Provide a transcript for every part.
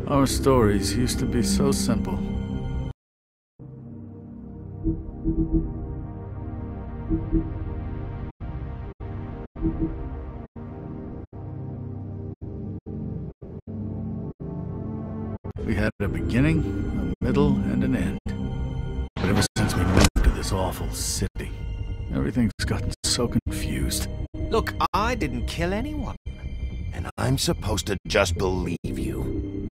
Our stories used to be so simple. We had a beginning, a middle, and an end. But ever since we moved to this awful city, everything's gotten so confused. Look, I didn't kill anyone. And I'm supposed to just believe you.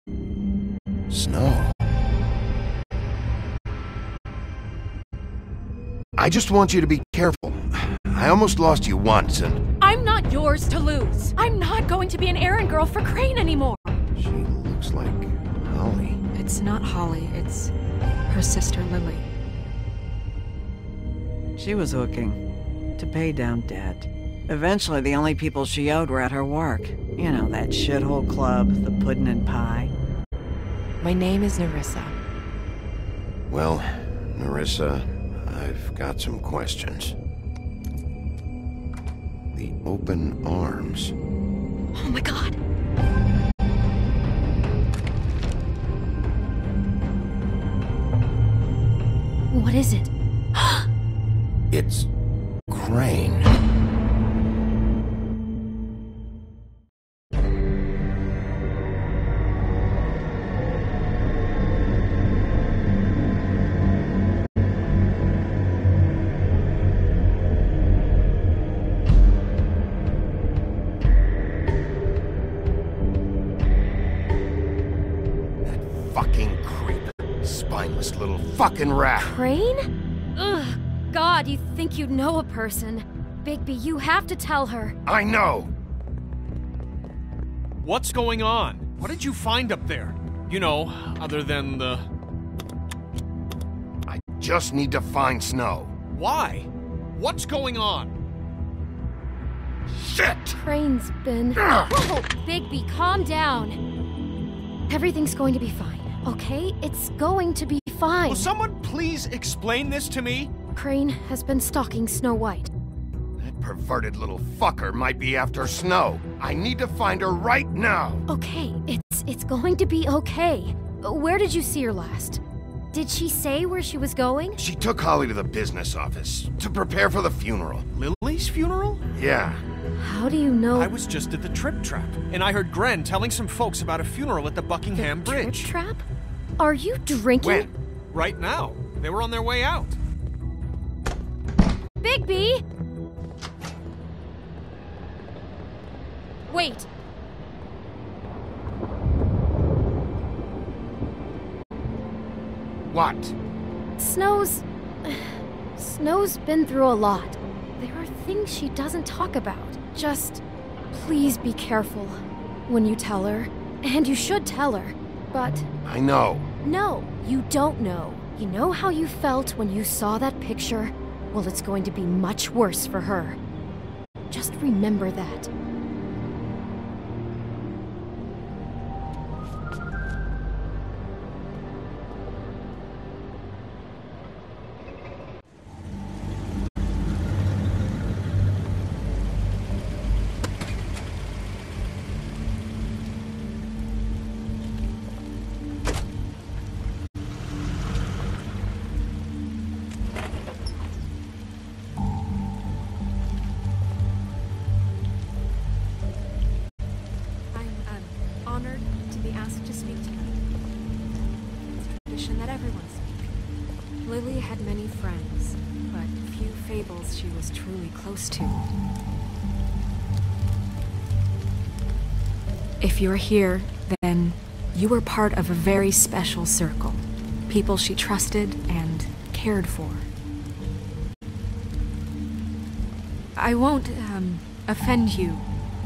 Snow. I just want you to be careful. I almost lost you once, and... I'm not yours to lose. I'm not going to be an errand girl for Crane anymore. She looks like Holly. It's not Holly, it's her sister Lily. She was hooking to pay down debt. Eventually, the only people she owed were at her work. You know, that shithole club, the Puddin' and Pie. My name is Nerissa. Well, Nerissa, I've got some questions. The open arms. Oh my god. What is it? It's Crane. Fucking creep. Spineless little fucking rat. Crane? Ugh. God, you think you know a person. Bigby, you have to tell her. I know. What's going on? What did you find up there? You know, other than the... I just need to find Snow. Why? What's going on? Shit! Crane's been... Whoa! Bigby, calm down. Everything's going to be fine, okay? It's going to be fine. Will someone please explain this to me? Crane has been stalking Snow White. That perverted little fucker might be after Snow. I need to find her right now. Okay, it's going to be okay. Where did you see her last? Did she say where she was going? She took Holly to the business office to prepare for the funeral. Lily's funeral? Yeah. How do you know? I was just at the Trip Trap, and I heard Gren telling some folks about a funeral at the Buckingham Bridge. Trip Trap? Are you drinking? When? Right now. They were on their way out. Bigby! Wait. What? Snow's been through a lot. There are things she doesn't talk about. Just please be careful when you tell her. And you should tell her. But I know. no, you don't know. You know how you felt when you saw that picture? Well, it's going to be much worse for her. Just remember that. Honored to be asked to speak to you. It's a tradition that everyone speaks. Lily had many friends, but few fables she was truly close to. If you're here, then you were part of a very special circle. People she trusted and cared for. I won't, offend you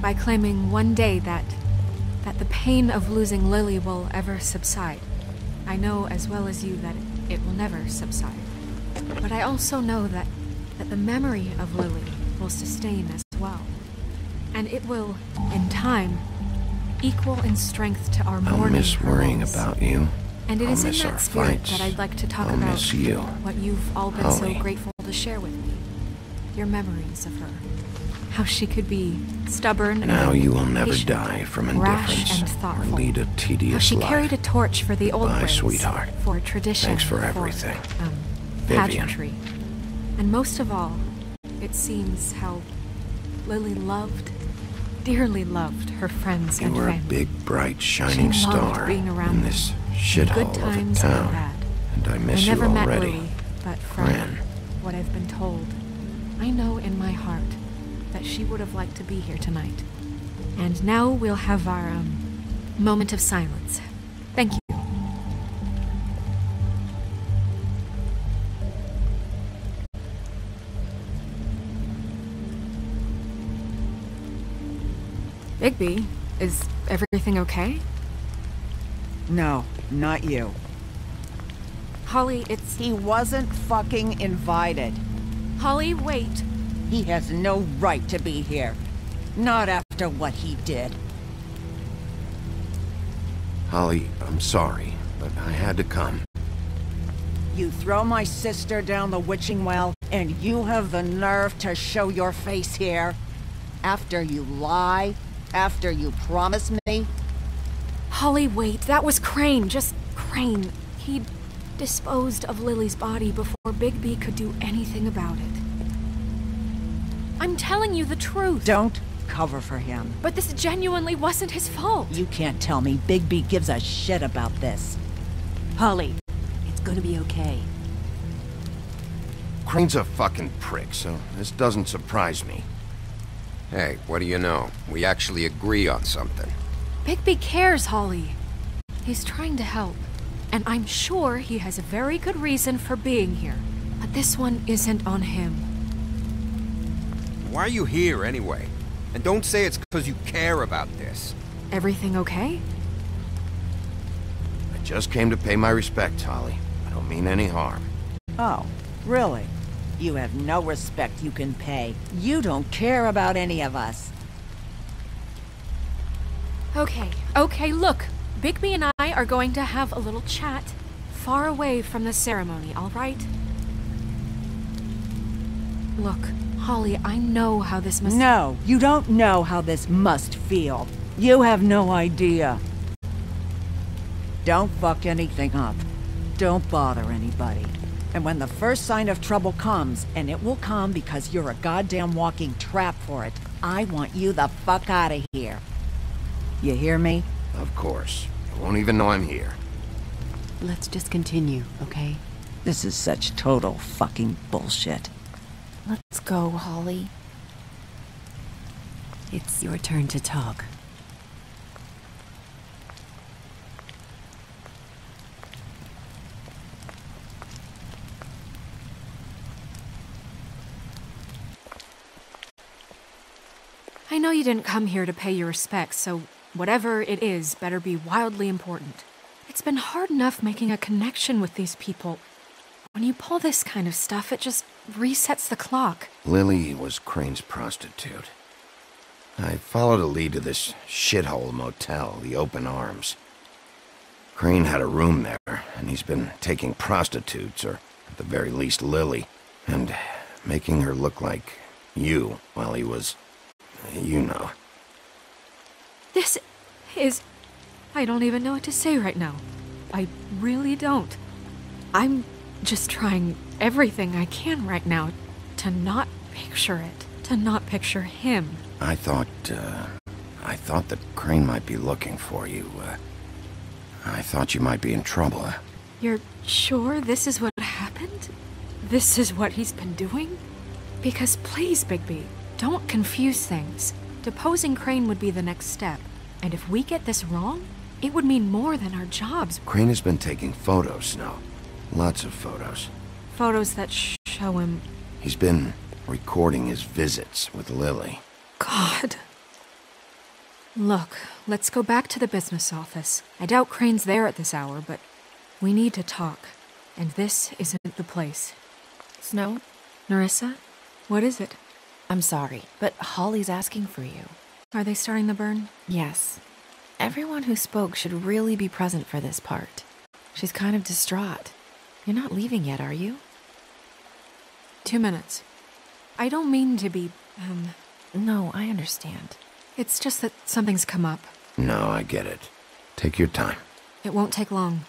by claiming one day that the pain of losing Lily will ever subside. I know as well as you that it will never subside. But I also know that the memory of Lily will sustain as well. And it will, in time, equal in strength to our I'll mourning miss worrying heralds. about you. And it I'll is in miss our that spirit fights. that I'd like to talk I'll about miss you. what you've all been Holly. so grateful to share with me. Your memories of her. How she could be stubborn Now and you will never patient, die from rash indifference and or thoughtful. lead a How tedious she life. carried a torch for the old Goodbye, ways, sweetheart. for tradition, Thanks for everything. Vivian. Pageantry. And most of all, it seems how Lily loved, dearly loved her friends You and were a family. big, bright, shining She loved star being around in them. this Good shithole of a times and town. bad. And I miss I never you met already. Lily, but from Gran. what I've been told, I know in my heart that she would have liked to be here tonight. And now we'll have our moment of silence. Thank you. Bigby, is everything okay? No, not you. Holly, it's... He wasn't fucking invited. Holly, wait. He has no right to be here. Not after what he did. Holly, I'm sorry, but I had to come. You throw my sister down the witching well, and you have the nerve to show your face here? After you lie? After you promise me? Holly, wait. That was Crane. Just Crane. He'd disposed of Lily's body before Bigby could do anything about it. I'm telling you the truth. Don't cover for him. But this genuinely wasn't his fault. You can't tell me Bigby gives a shit about this. Holly, it's gonna be okay. Crane's a fucking prick, so this doesn't surprise me. Hey, what do you know? We actually agree on something. Bigby cares, Holly. He's trying to help. And I'm sure he has a very good reason for being here. But this one isn't on him. Why are you here, anyway? And don't say it's because you care about this. Everything okay? I just came to pay my respects, Holly. I don't mean any harm. Oh, really? You have no respect you can pay. You don't care about any of us. Okay, look. Bigby and I are going to have a little chat far away from the ceremony, all right? Look, Holly, I know how this must... No, you don't know how this must feel. You have no idea. Don't fuck anything up. Don't bother anybody. And when the first sign of trouble comes, and it will come because you're a goddamn walking trap for it, I want you the fuck out of here. You hear me? Of course. You won't even know I'm here. Let's just continue, okay? This is such total fucking bullshit. Let's go, Holly. It's your turn to talk. I know you didn't come here to pay your respects, so whatever it is better be wildly important. It's been hard enough making a connection with these people. When you pull this kind of stuff, it just resets the clock. Lily was Crane's prostitute. I followed a lead to this shithole motel, the Open Arms. Crane had a room there, and he's been taking prostitutes, or at the very least Lily, and making her look like you while he was... you know. This is... I don't even know what to say right now. I really don't. I'm just trying everything I can right now to not picture it, to not picture him. I thought that Crane might be looking for you. I thought you might be in trouble. You're sure this is what happened? This is what he's been doing? Because please, Bigby, don't confuse things. Deposing Crane would be the next step. And if we get this wrong, it would mean more than our jobs. Crane has been taking photos, Snow. Lots of photos. Photos that show him... He's been recording his visits with Lily. God. Look, let's go back to the business office. I doubt Crane's there at this hour, but we need to talk. And this isn't the place. Snow? Nerissa? What is it? I'm sorry, but Holly's asking for you. Are they starting the burn? Yes. Everyone who spoke should really be present for this part. She's kind of distraught. You're not leaving yet, are you? 2 minutes. I don't mean to be, No, I understand. It's just that something's come up. No, I get it. Take your time. It won't take long.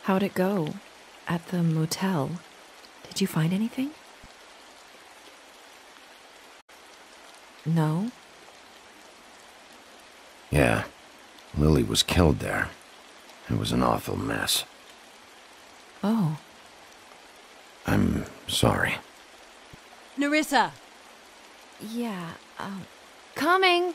How'd it go? At the motel? Did you find anything? No? Yeah, Lily was killed there. It was an awful mess. Oh. I'm sorry. Nerissa! Yeah, coming!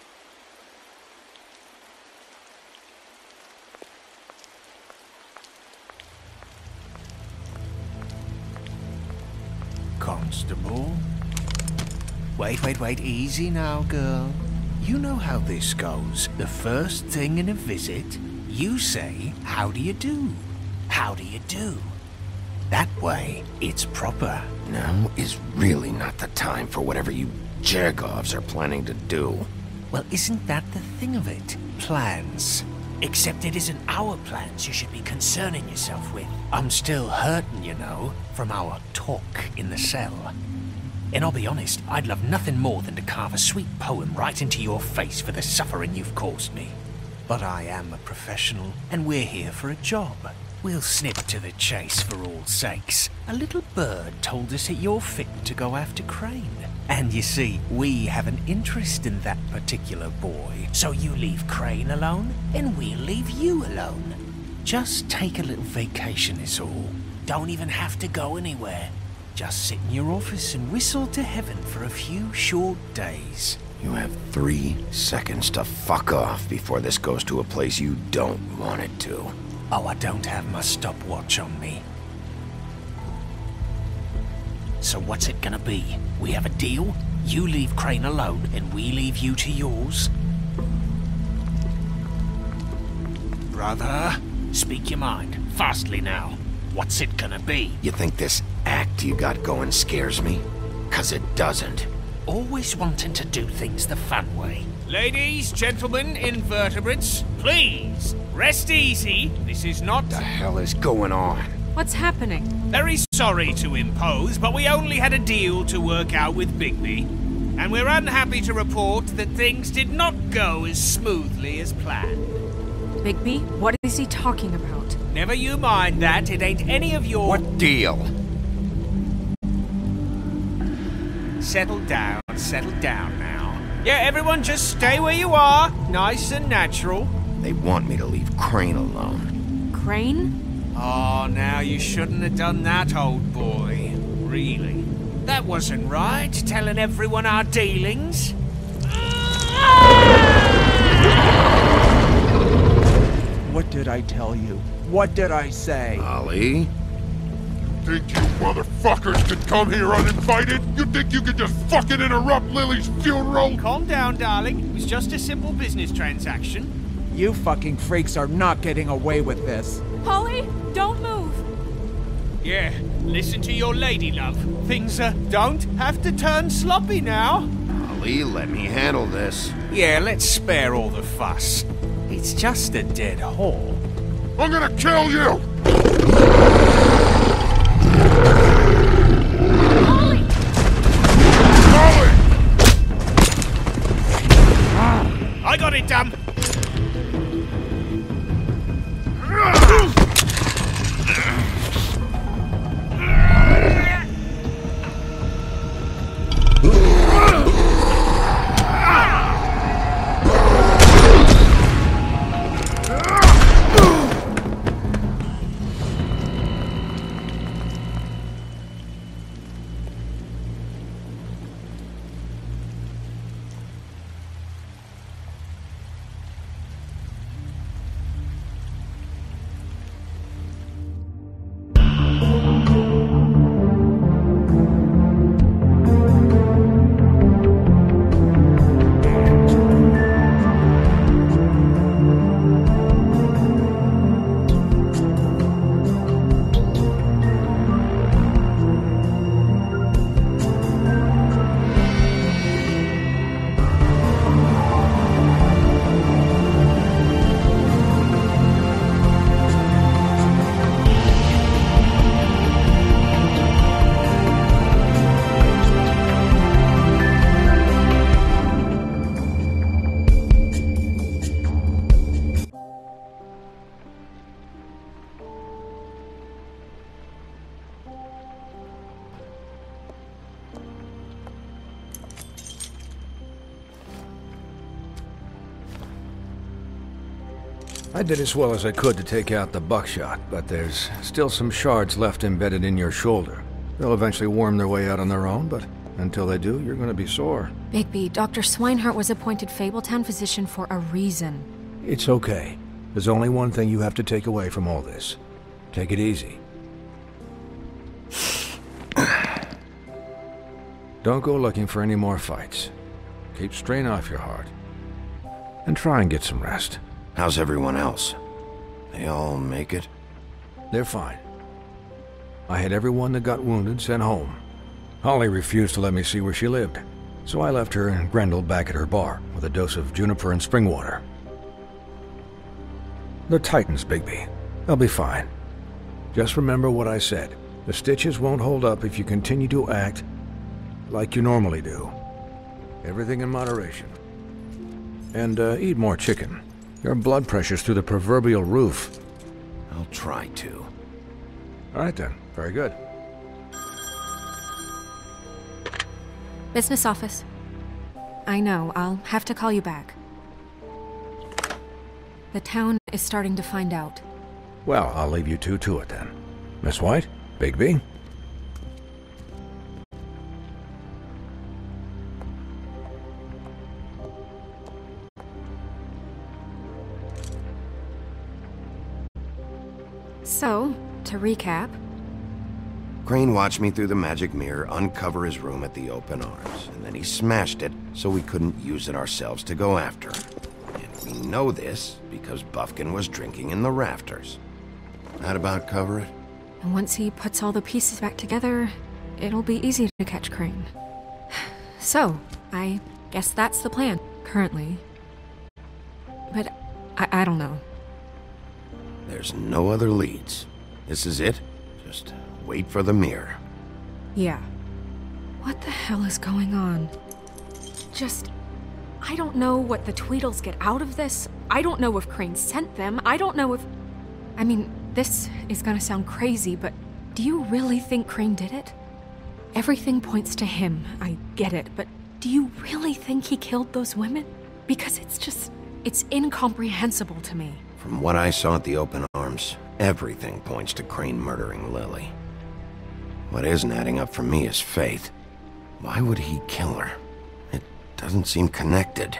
Constable? Wait, easy now, girl. You know how this goes. The first thing in a visit, you say, how do you do? How do you do? That way, it's proper. Now is really not the time for whatever you Jergovs are planning to do. Well, isn't that the thing of it? Plans. Except it isn't our plans you should be concerning yourself with. I'm still hurting, you know, from our talk in the cell. And I'll be honest, I'd love nothing more than to carve a sweet poem right into your face for the suffering you've caused me. But I am a professional, and we're here for a job. We'll snip to the chase for all sakes. A little bird told us that you're fit to go after Crane. And you see, we have an interest in that particular boy. So you leave Crane alone, and we'll leave you alone. Just take a little vacation is all. Don't even have to go anywhere. Just sit in your office and whistle to heaven for a few short days. You have 3 seconds to fuck off before this goes to a place you don't want it to. Oh, I don't have my stopwatch on me. So what's it gonna be? We have a deal? You leave Crane alone, and we leave you to yours? Brother, speak your mind. Fastly now. What's it gonna be? You think this act you got going scares me? 'Cause it doesn't. Always wanting to do things the fun way. Ladies, gentlemen, invertebrates, please, rest easy. This is not... What the hell is going on? What's happening? Very sorry to impose, but we only had a deal to work out with Bigby. And we're unhappy to report that things did not go as smoothly as planned. Bigby? What is he talking about? Never you mind that, it ain't any of your... What deal? Settle down now. Yeah, everyone just stay where you are, nice and natural. They want me to leave Crane alone. Crane? Oh, now you shouldn't have done that, old boy. Really. That wasn't right, telling everyone our dealings. What did I tell you? What did I say? Ollie? Think you motherfuckers could come here uninvited? You think you could just fucking interrupt Lily's funeral? Calm down, darling. It was just a simple business transaction. You fucking freaks are not getting away with this. Holly, don't move! Yeah, listen to your lady, love. Things, don't have to turn sloppy now. Ollie, let me handle this. Yeah, let's spare all the fuss. It's just a dead hole. I'm gonna kill you! Holly! Holly! I got it, damn! I did as well as I could to take out the buckshot, but there's still some shards left embedded in your shoulder. They'll eventually worm their way out on their own, but until they do, you're gonna be sore. Bigby, Dr. Swinehart was appointed Fabletown physician for a reason. It's okay. There's only one thing you have to take away from all this. Take it easy. Don't go looking for any more fights. Keep strain off your heart. And try and get some rest. How's everyone else? They all make it? They're fine. I had everyone that got wounded sent home. Holly refused to let me see where she lived, so I left her and Grendel back at her bar with a dose of juniper and spring water. The Titans, Bigby. They'll be fine. Just remember what I said. The stitches won't hold up if you continue to act like you normally do. Everything in moderation. And eat more chicken. Your blood pressure's through the proverbial roof. I'll try to. All right then. Very good. Business office. I know, I'll have to call you back. The town is starting to find out. Well, I'll leave you two to it then. Miss White? Bigby? So, to recap... Crane watched me through the magic mirror uncover his room at the Open Arms, and then he smashed it so we couldn't use it ourselves to go after him. And we know this because Bufkin was drinking in the rafters. That about cover it? And once he puts all the pieces back together, it'll be easy to catch Crane. So, I guess that's the plan, currently. But I don't know. There's no other leads. This is it. Just wait for the mirror. Yeah. What the hell is going on? I don't know what the Tweedles get out of this. I don't know if Crane sent them. I don't know if... I mean, this is gonna sound crazy, but do you really think Crane did it? Everything points to him, I get it, but do you really think he killed those women? Because it's incomprehensible to me. From what I saw at the Open Arms, everything points to Crane murdering Lily. What isn't adding up for me is Faith. Why would he kill her? It doesn't seem connected.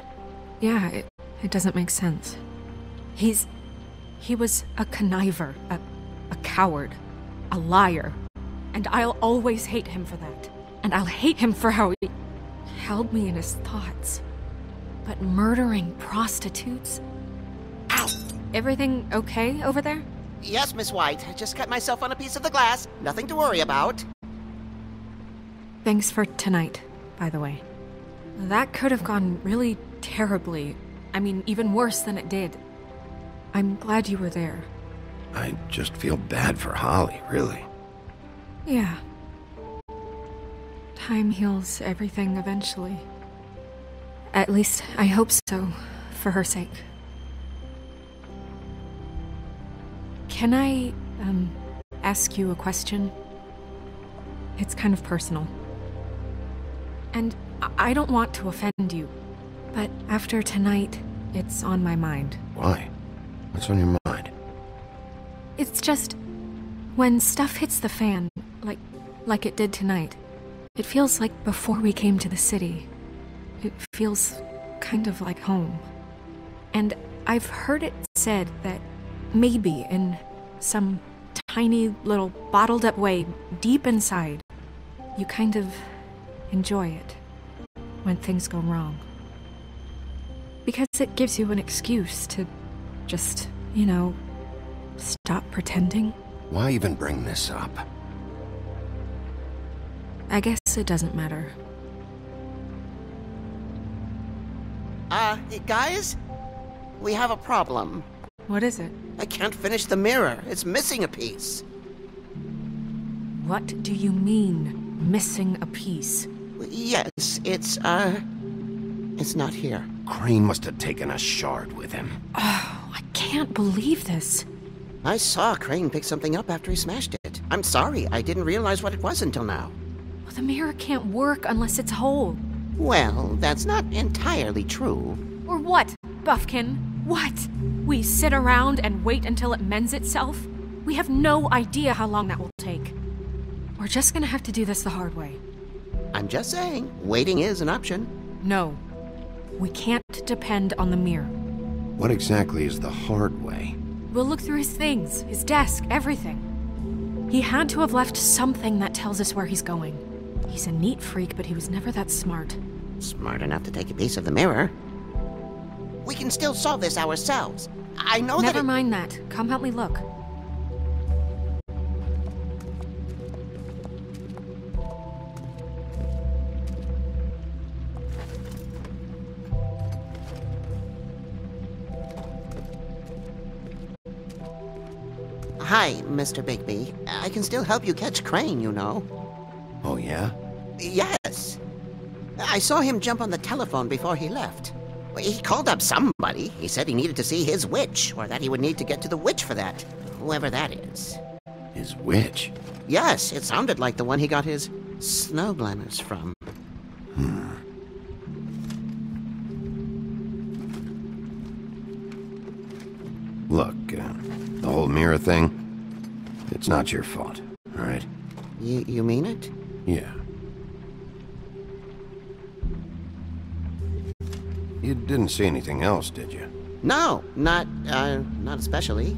Yeah, it doesn't make sense. He was a conniver, a coward, a liar. And I'll always hate him for that. And I'll hate him for how he held me in his thoughts. But murdering prostitutes? Ow! Everything okay over there? Yes, Miss White. I just cut myself on a piece of the glass. Nothing to worry about. Thanks for tonight, by the way. That could have gone really terribly. I mean, even worse than it did. I'm glad you were there. I just feel bad for Holly, really. Yeah. Time heals everything eventually. At least, I hope so, for her sake. Can I, ask you a question? It's kind of personal. And I don't want to offend you, but after tonight, it's on my mind. Why? What's on your mind? It's just... when stuff hits the fan, like it did tonight, it feels like before we came to the city. It feels kind of like home. And I've heard it said that maybe in some tiny little bottled up way deep inside, you kind of enjoy it when things go wrong. Because it gives you an excuse to just, stop pretending. Why even bring this up? I guess it doesn't matter. Guys? We have a problem. What is it? I can't finish the mirror. It's missing a piece. What do you mean, missing a piece? Yes, it's not here. Crane must have taken a shard with him. Oh, I can't believe this. I saw Crane pick something up after he smashed it. I'm sorry, I didn't realize what it was until now. Well, the mirror can't work unless it's whole. Well, that's not entirely true. Or what, Bufkin? What? We sit around and wait until it mends itself? We have no idea how long that will take. We're just gonna have to do this the hard way. I'm just saying, waiting is an option. No. We can't depend on the mirror. What exactly is the hard way? We'll look through his things, his desk, everything. He had to have left something that tells us where he's going. He's a neat freak, but he was never that smart. Smart enough to take a piece of the mirror. We can still solve this ourselves. I know that. Never mind that. Come help me look. Hi, Mr. Bigby. I can still help you catch Crane, you know. Oh, yeah? Yes. I saw him jump on the telephone before he left. He called up somebody. He said he needed to see his witch, or that he would need to get to the witch for that. Whoever that is. His witch? Yes, it sounded like the one he got his snow glamours from. Look, the whole mirror thing, it's not your fault, all right? You mean it? Yeah. You didn't see anything else, did you? No, not especially.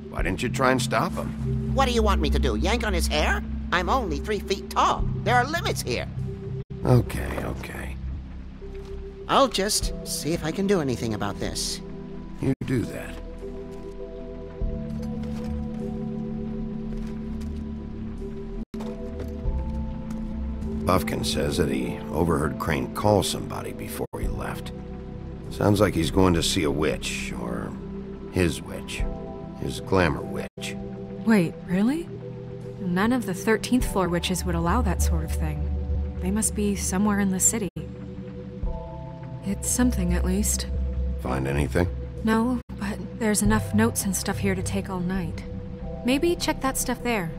Why didn't you try and stop him? What do you want me to do, yank on his hair? I'm only 3 feet tall. There are limits here. Okay. I'll just see if I can do anything about this. You do that. Buffkin says that he overheard Crane call somebody before he left. Sounds like he's going to see a witch, or his witch. His glamour witch. Wait, really? None of the 13th floor witches would allow that sort of thing. They must be somewhere in the city. It's something, at least. Find anything? No, but there's enough notes and stuff here to take all night. Maybe check that stuff there.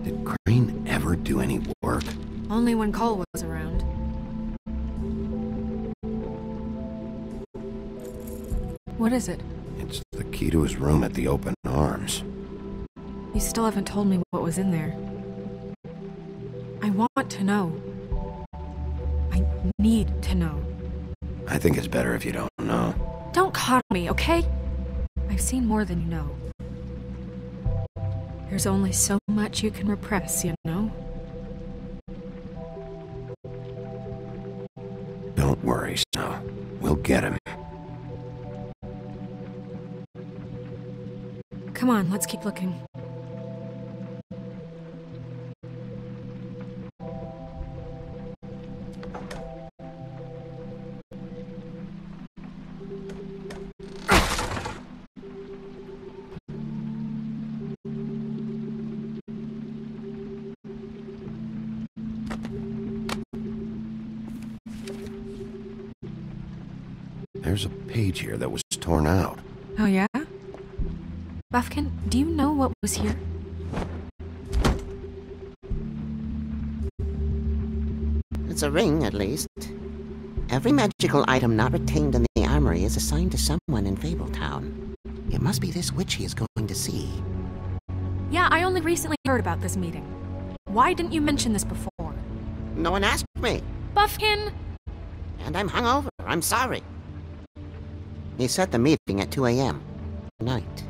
Did Crane ever do any work? Only when Cole was around. What is it? It's the key to his room at the Open Arms. You still haven't told me what was in there. I want to know. I need to know. I think it's better if you don't know. Don't coddle me, okay? I've seen more than you know. There's only so much you can repress, you know? Don't worry, Snow. We'll get him. Come on, let's keep looking. There's a page here that was torn out. Oh yeah? Buffkin, do you know what was here? It's a ring, at least. Every magical item not retained in the armory is assigned to someone in Fabletown. It must be this witch he is going to see. Yeah, I only recently heard about this meeting. Why didn't you mention this before? No one asked me. Buffkin! And I'm hungover. I'm sorry. He set the meeting at 2 a.m. tonight.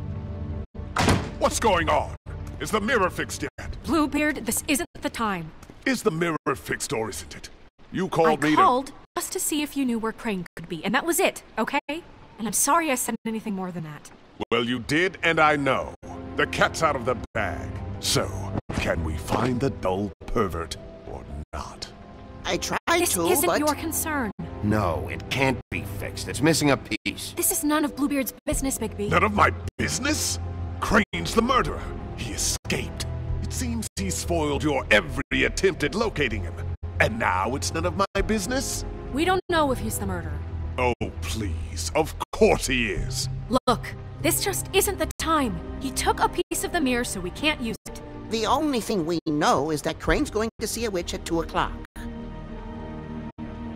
What's going on? Is the mirror fixed yet? Bluebeard, this isn't the time. Is the mirror fixed or isn't it? You called me I called just to see if you knew where Crane could be, and that was it, okay? And I'm sorry I said anything more than that. Well, you did, and I know. The cat's out of the bag. So, can we find the dull pervert or not? I tried this to, isn't but... your concern. No, it can't be fixed. It's missing a piece. This is none of Bluebeard's business, Bigby. None of my business? Crane's the murderer. He escaped. It seems he spoiled your every attempt at locating him. And now it's none of my business? We don't know if he's the murderer. Oh, please. Of course he is. Look, this just isn't the time. He took a piece of the mirror, so we can't use it. The only thing we know is that Crane's going to see a witch at 2 o'clock.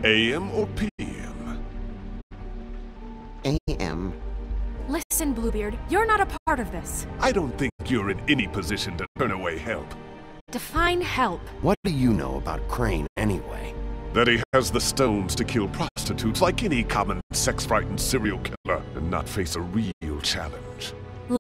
AM or PM? AM. Listen, Bluebeard, you're not a part of this. I don't think you're in any position to turn away help. Define help. What do you know about Crane, anyway? That he has the stones to kill prostitutes like any common sex-frightened serial killer and not face a real challenge.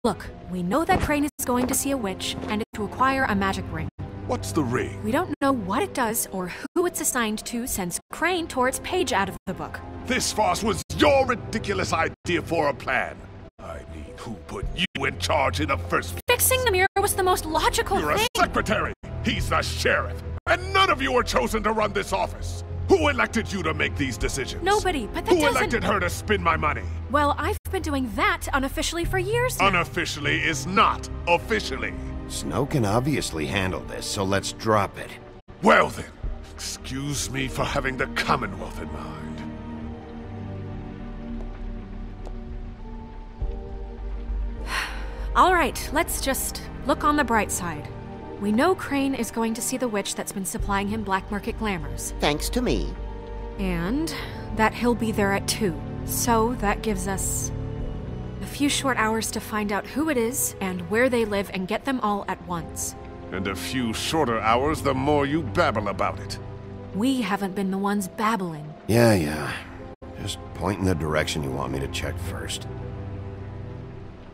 Look, we know that Crane is going to see a witch and to acquire a magic ring. What's the ring? We don't know what it does or who it's assigned to since Crane tore its page out of the book. This farce was your ridiculous idea for a plan. I mean, who put you in charge in the first place? Fixing the mirror was the most logical You're thing. a secretary. He's the sheriff. And none of you were chosen to run this office. Who elected you to make these decisions? Nobody, but that Who doesn't... elected her to spend my money? Well, I've been doing that unofficially for years now. Unofficially is not officially. Snow can obviously handle this, so let's drop it. Well then, excuse me for having the Commonwealth in mind. All right, let's just look on the bright side. We know Crane is going to see the witch that's been supplying him black market glamours. Thanks to me. And that he'll be there at 2. So that gives us a few short hours to find out who it is and where they live and get them all at once. And a few shorter hours the more you babble about it. We haven't been the ones babbling. Yeah. Just point in the direction you want me to check first.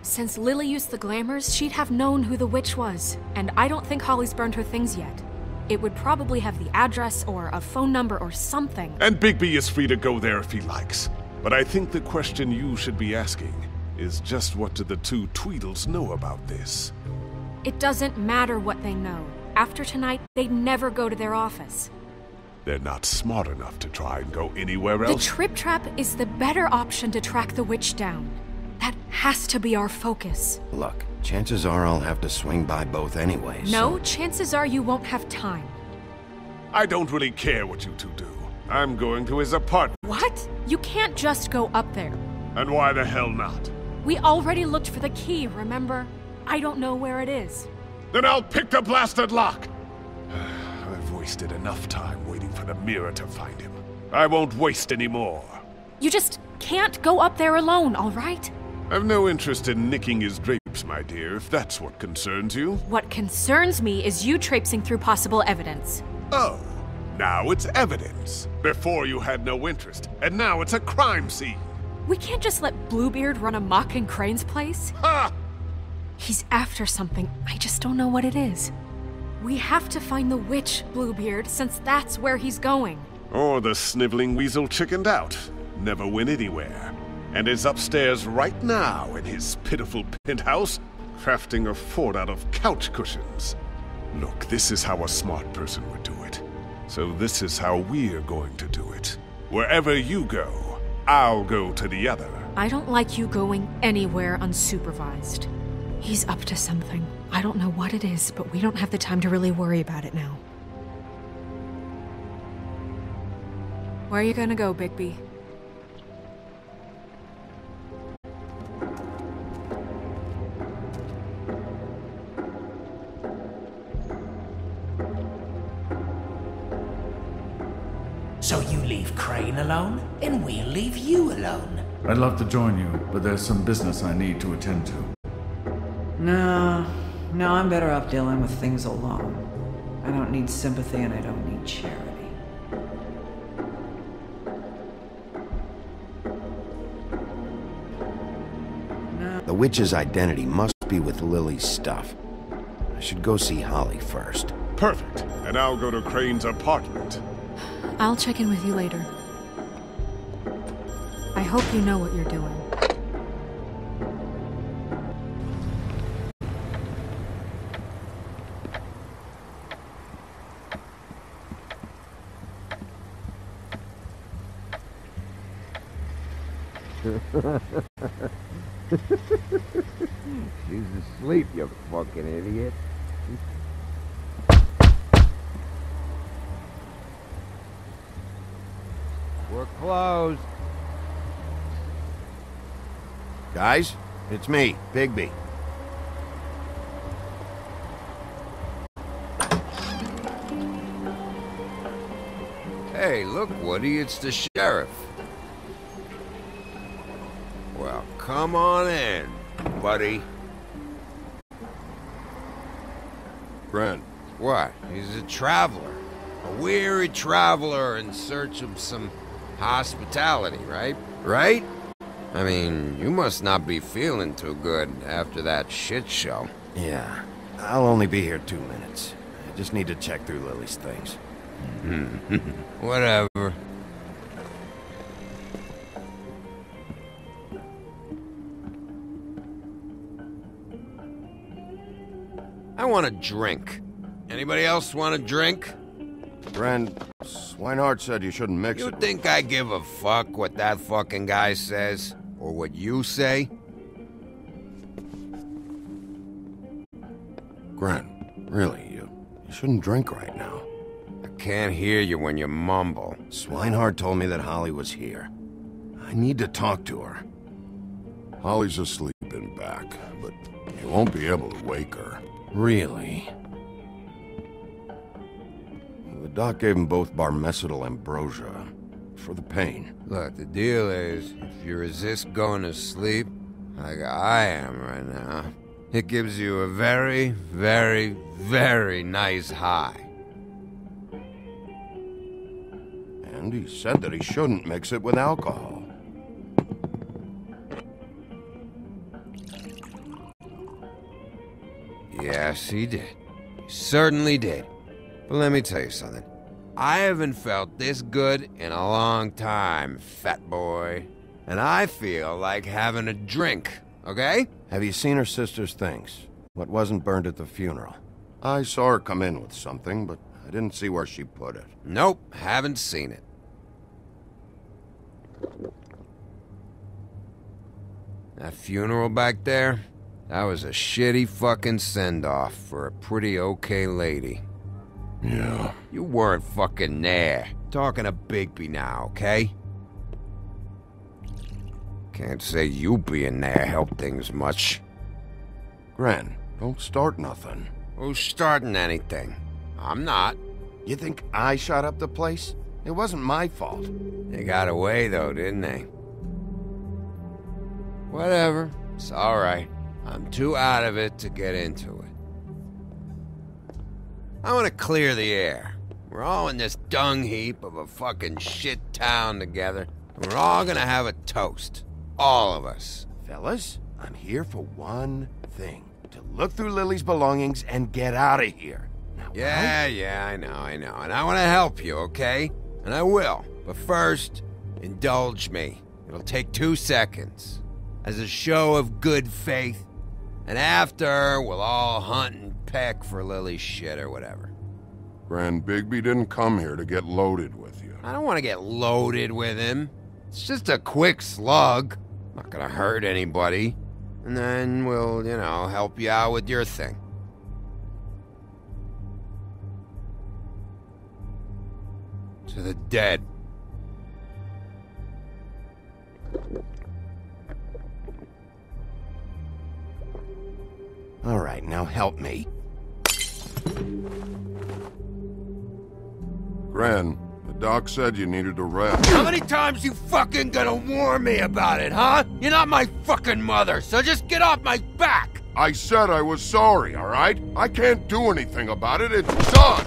Since Lily used the glamours, she'd have known who the witch was, and I don't think Holly's burned her things yet. It would probably have the address or a phone number or something. And Bigby is free to go there if he likes. But I think the question you should be asking is just what do the two Tweedles know about this? It doesn't matter what they know. After tonight, they'd never go to their office. They're not smart enough to try and go anywhere else. The Trip Trap is the better option to track the witch down. That has to be our focus. Look, chances are I'll have to swing by both anyway, No, chances are you won't have time. I don't really care what you two do. I'm going to his apartment. What? You can't just go up there. And why the hell not? We already looked for the key, remember? I don't know where it is. Then I'll pick the blasted lock! I've wasted enough time waiting for the mirror to find him. I won't waste any more. You just can't go up there alone, all right? I've no interest in nicking his drapes, my dear, if that's what concerns you. What concerns me is you traipsing through possible evidence. Oh, now it's evidence. Before you had no interest, and now it's a crime scene. We can't just let Bluebeard run amok in Crane's place. Ha! He's after something, I just don't know what it is. We have to find the witch, Bluebeard, since that's where he's going. Or the sniveling weasel chickened out. Never went anywhere. And is upstairs right now in his pitiful penthouse, crafting a fort out of couch cushions. Look, this is how a smart person would do it. So this is how we're going to do it. Wherever you go, I'll go to the other. I don't like you going anywhere unsupervised. He's up to something. I don't know what it is, but we don't have the time to really worry about it now. Where are you gonna go, Bigby? So you leave Crane alone, and we'll leave you alone. I'd love to join you, but there's some business I need to attend to. No, I'm better off dealing with things alone. I don't need sympathy and I don't need charity. witch's identity must be with Lily's stuff. I should go see Holly first. Perfect. And I'll go to Crane's apartment. I'll check in with you later. I hope you know what you're doing. She's asleep, you fucking idiot. We're closed. Guys, it's me, Bigby. Hey, look, Woody, it's the sheriff. Well, come on in, buddy. Brent. What? He's a traveler. A weary traveler in search of some hospitality, right? Right? I mean, you must not be feeling too good after that shit show. Yeah, I'll only be here 2 minutes. I just need to check through Lily's things. Whatever. I want a drink. Anybody else want a drink? Brent, Swinehart said you shouldn't mix it. You think I give a fuck what that fucking guy says? Or what you say? Grant, really, you shouldn't drink right now. I can't hear you when you mumble. Swinehart told me that Holly was here. I need to talk to her. Holly's asleep in back, but you won't be able to wake her. Really? The doc gave them both Barmecidal ambrosia for the pain. Look, the deal is, if you resist going to sleep, like I am right now, it gives you a very, very, very nice high. And he said that he shouldn't mix it with alcohol. Yes, he did. He certainly did. But let me tell you something. I haven't felt this good in a long time, fat boy. And I feel like having a drink, okay? Have you seen her sister's things? What wasn't burned at the funeral? I saw her come in with something, but I didn't see where she put it. Nope, haven't seen it. That funeral back there? That was a shitty fucking send-off for a pretty okay lady. Yeah. You weren't fucking there. Talking to Bigby now, okay? Can't say you being there helped things much. Gran, don't start nothing. Who's starting anything? I'm not. You think I shot up the place? It wasn't my fault. They got away though, didn't they? Whatever. It's alright. I'm too out of it to get into it. I want to clear the air. We're all in this dung heap of a fucking shit town together, and we're all gonna have a toast. All of us. Fellas, I'm here for one thing. To look through Lily's belongings and get out of here. Now, Yeah, I know. And I want to help you, okay? And I will. But first, indulge me. It'll take 2 seconds. As a show of good faith. And after, we'll all hunt and peck for Lily's shit or whatever. Gran, Bigby didn't come here to get loaded with you. I don't want to get loaded with him. It's just a quick slug. Not gonna hurt anybody. And then we'll, help you out with your thing. To the dead. All right, now help me. Gran, the doc said you needed a rest. How many times you fucking gonna warn me about it, huh? You're not my fucking mother, so just get off my back! I said I was sorry, all right? I can't do anything about it. It's done!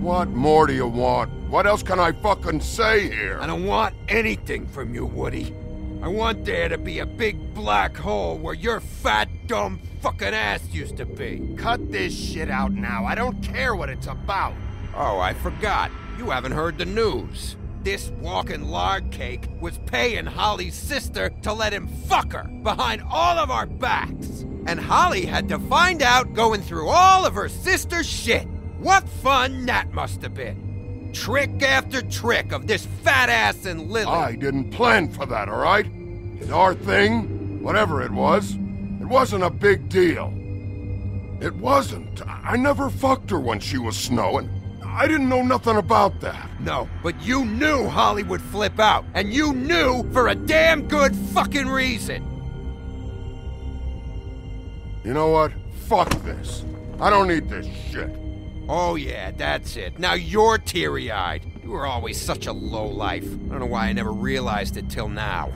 What more do you want? What else can I fucking say here? I don't want anything from you, Woody. I want there to be a big black hole where your fat, dumb fucking ass used to be. Cut this shit out now. I don't care what it's about. Oh, I forgot. You haven't heard the news. This walking lard cake was paying Holly's sister to let him fuck her behind all of our backs. And Holly had to find out going through all of her sister's shit. What fun that must have been. Trick after trick of this fat ass and Lily. I didn't plan for that, all right? It's our thing, whatever it wasn't a big deal. It wasn't. I never fucked her when she was snowing. I didn't know nothing about that. No, but you knew Holly would flip out, and you knew for a damn good fucking reason. You know what? Fuck this. I don't need this shit. Oh yeah, that's it. Now you're teary-eyed. You were always such a lowlife. I don't know why I never realized it till now.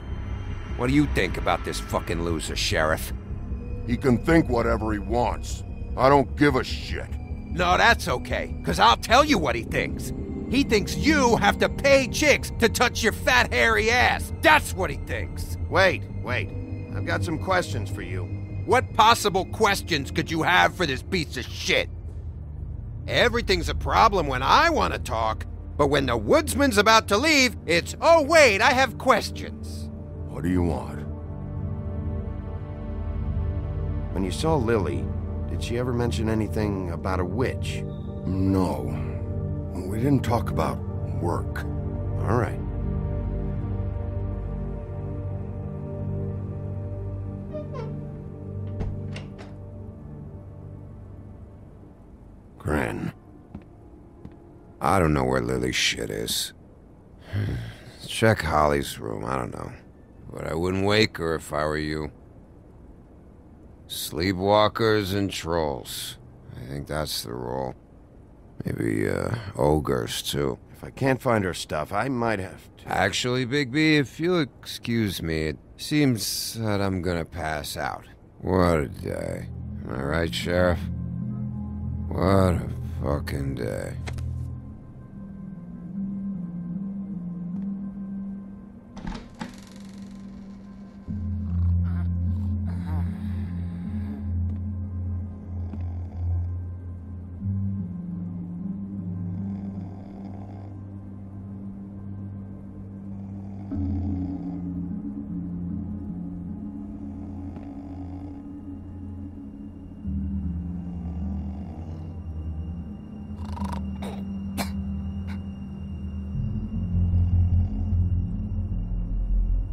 What do you think about this fucking loser, Sheriff? He can think whatever he wants. I don't give a shit. No, that's okay, because I'll tell you what he thinks. He thinks you have to pay chicks to touch your fat, hairy ass. That's what he thinks. Wait. I've got some questions for you. What possible questions could you have for this piece of shit? Everything's a problem when I want to talk, but when the woodsman's about to leave, it's, oh wait, I have questions. What do you want? When you saw Lily, did she ever mention anything about a witch? No. We didn't talk about work. All right. Gren. I don't know where Lily's shit is. Check Holly's room, I don't know. But I wouldn't wake her if I were you. Sleepwalkers and trolls. I think that's the rule. Maybe, ogres, too. If I can't find her stuff, I might have to... Actually, Bigby, if you'll excuse me, it seems that I'm gonna pass out. What a day. Am I right, Sheriff? What a fucking day.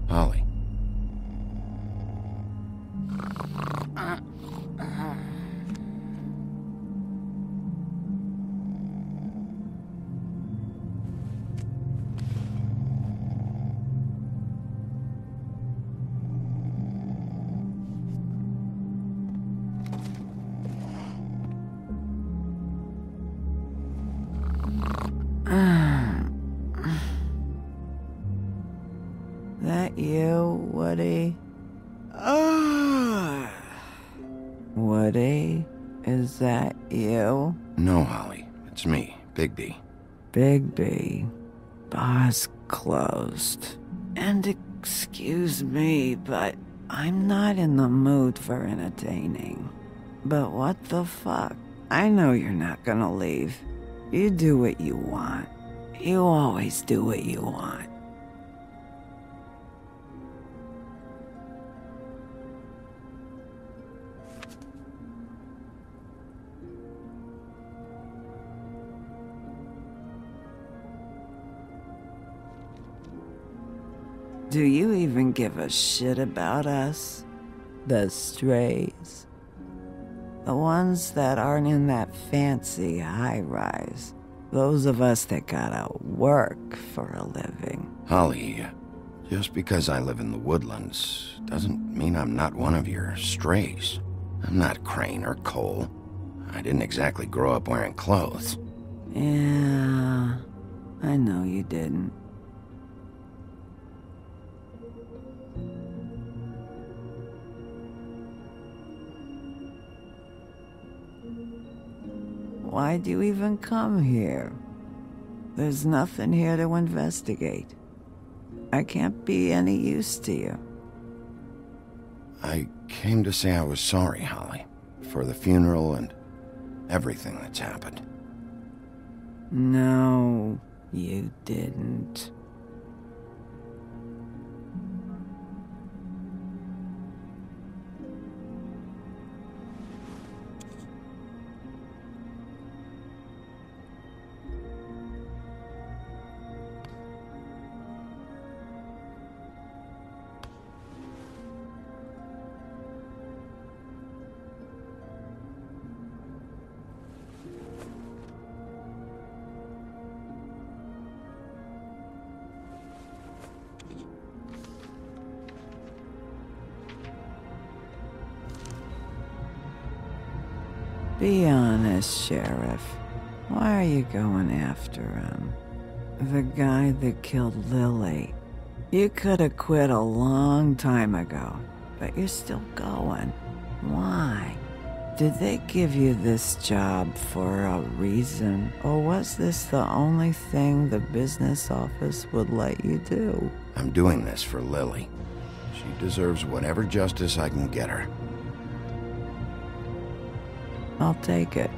Holly. That you, Woody? Woody? Is that you? No, Holly. It's me, Bigby. Bigby. Bar's closed. And excuse me, but I'm not in the mood for entertaining. But what the fuck? I know you're not gonna leave. You do what you want. You always do what you want. Do you even give a shit about us? The strays? The ones that aren't in that fancy high-rise. Those of us that gotta work for a living. Holly, just because I live in the woodlands doesn't mean I'm not one of your strays. I'm not Crane or Cole. I didn't exactly grow up wearing clothes. Yeah, I know you didn't. Why'd you even come here? There's nothing here to investigate. I can't be any use to you. I came to say I was sorry, Holly, for the funeral and everything that's happened. No, you didn't. Be honest, Sheriff. Why are you going after him? The guy that killed Lily. You could have quit a long time ago, but you're still going. Why? Did they give you this job for a reason, or was this the only thing the business office would let you do? I'm doing this for Lily. She deserves whatever justice I can get her. I'll take it.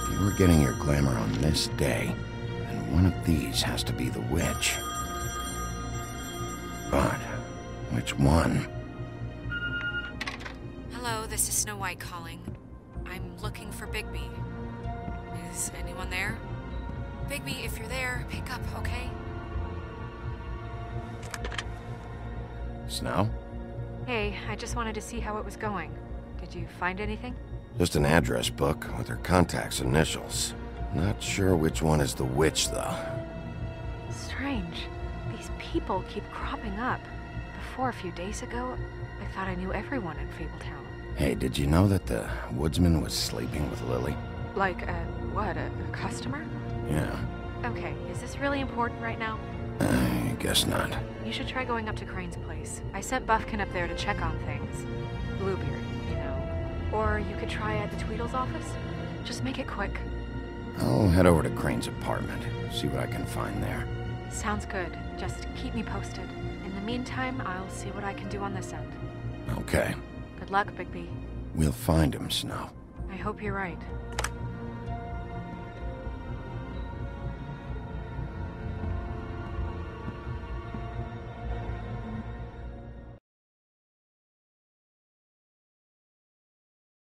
If you were getting your glamour on this day, then one of these has to be the witch. But which one? Hello, this is Snow White calling. I'm looking for Bigby. Is anyone there? Bigby, if you're there, pick up, okay? Snow? Hey, I just wanted to see how it was going. Did you find anything? Just an address book with her contact's initials. Not sure which one is the witch, though. Strange. These people keep cropping up. Before, a few days ago, I thought I knew everyone in Fabletown. Hey, did you know that the woodsman was sleeping with Lily? Like, what, a customer? Yeah. Okay, is this really important right now? I guess not. You should try going up to Crane's place. I sent Buffkin up there to check on things. Bluebeard, you know. Or you could try at the Tweedle's office. Just make it quick. I'll head over to Crane's apartment, see what I can find there. Sounds good. Just keep me posted. In the meantime, I'll see what I can do on this end. Okay. Good luck, Bigby. We'll find him, Snow. I hope you're right.